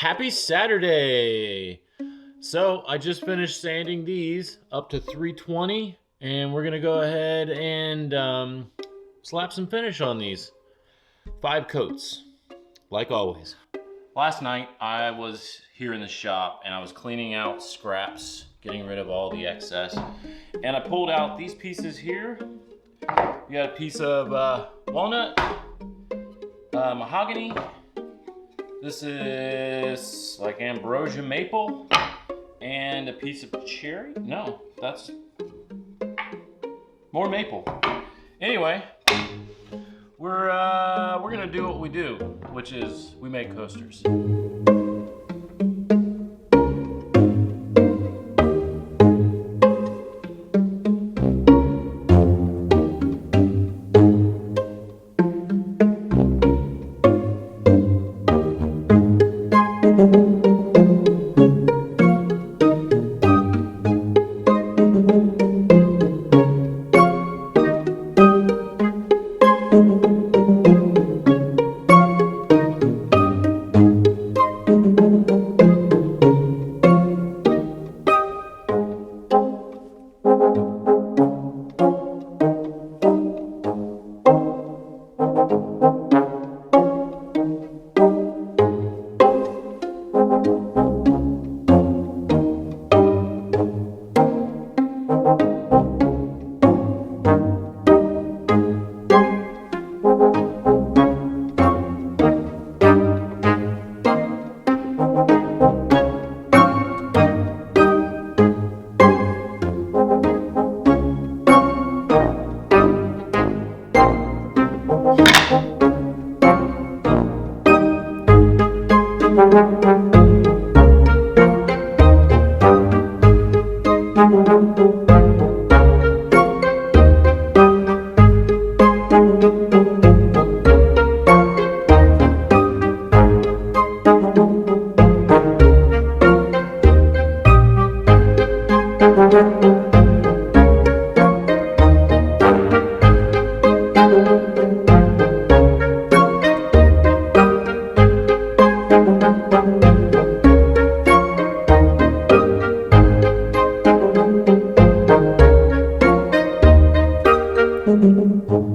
Happy Saturday! So I just finished sanding these up to 320 and we're gonna go ahead and slap some finish on these. 5 coats, like always. Last night I was here in the shop and I was cleaning out scraps, getting rid of all the excess. And I pulled out these pieces here. You got a piece of walnut, mahogany. This is like ambrosia maple and a piece of cherry. No, that's more maple. Anyway, we're gonna do what we do, which is we make coasters.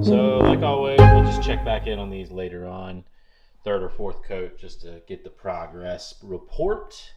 So like always, we'll just check back in on these later on, 3rd or 4th coat, just to get the progress report.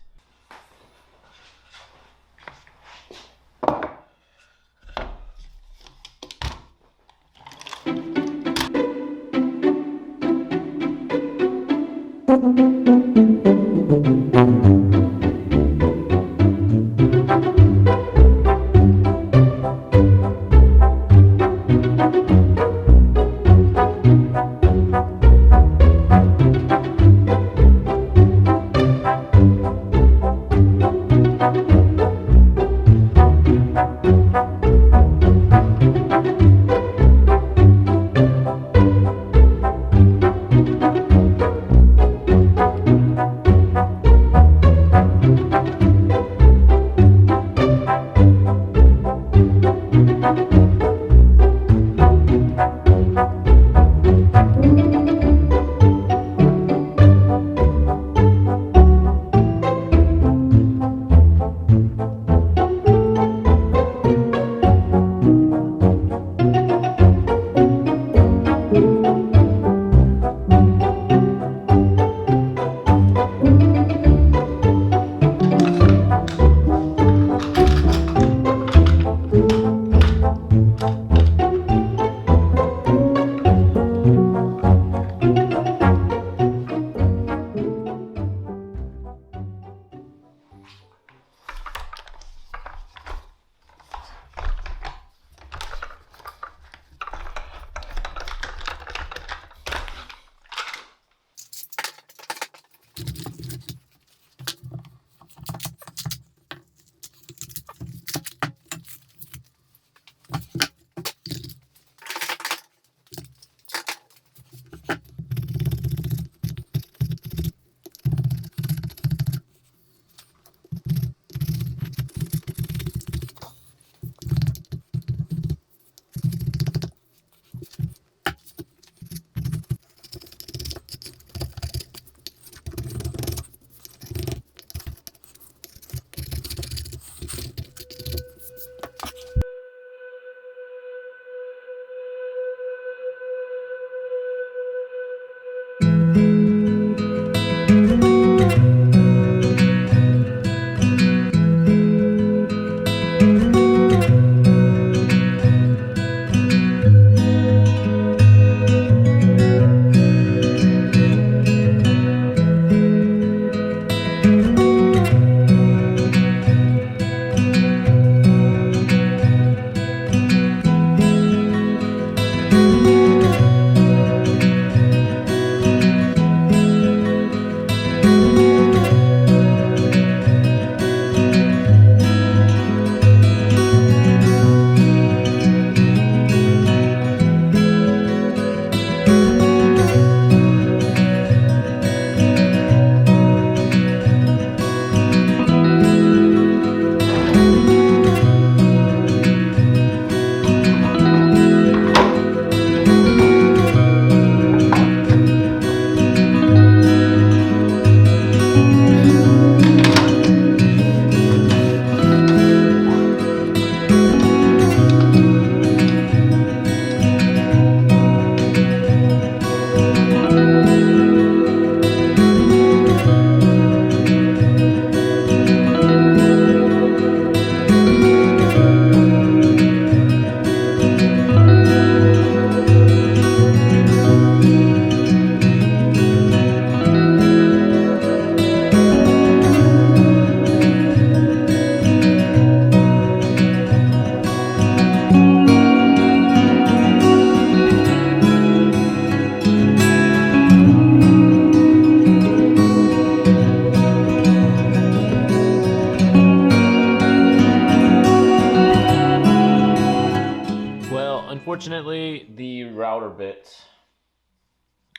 Unfortunately, the router bit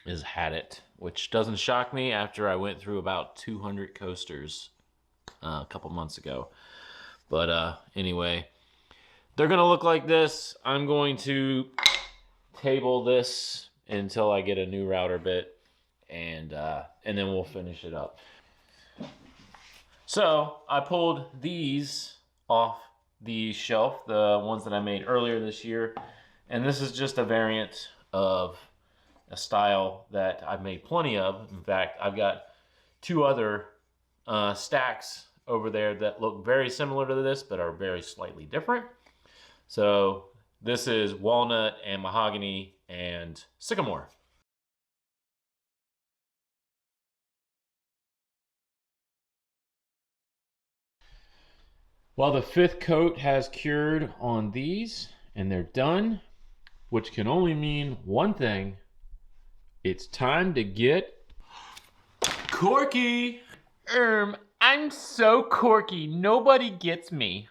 has had it, which doesn't shock me after I went through about 200 coasters a couple months ago. But anyway, they're gonna look like this. I'm going to table this until I get a new router bit, and then we'll finish it up. So I pulled these off the shelf, the ones that I made earlier this year, and this is just a variant of a style that I've made plenty of. In fact, I've got 2 other stacks over there that look very similar to this, but are very slightly different. So this is walnut and mahogany and sycamore. Well, the 5th coat has cured on these, and they're done, which can only mean one thing. It's time to get corky. I'm so corky, nobody gets me.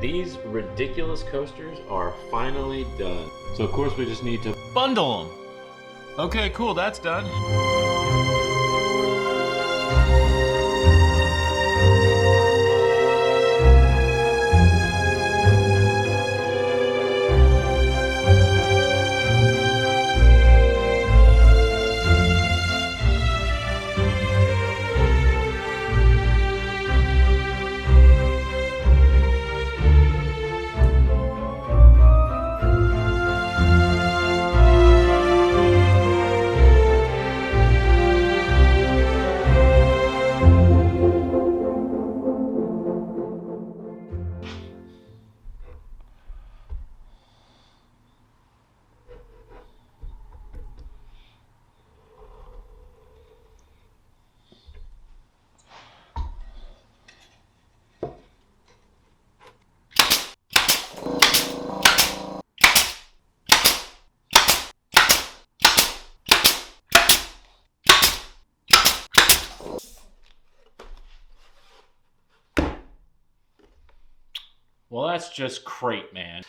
These ridiculous coasters are finally done. So of course we just need to bundle them. Okay, cool, that's done. Well, that's just great, man.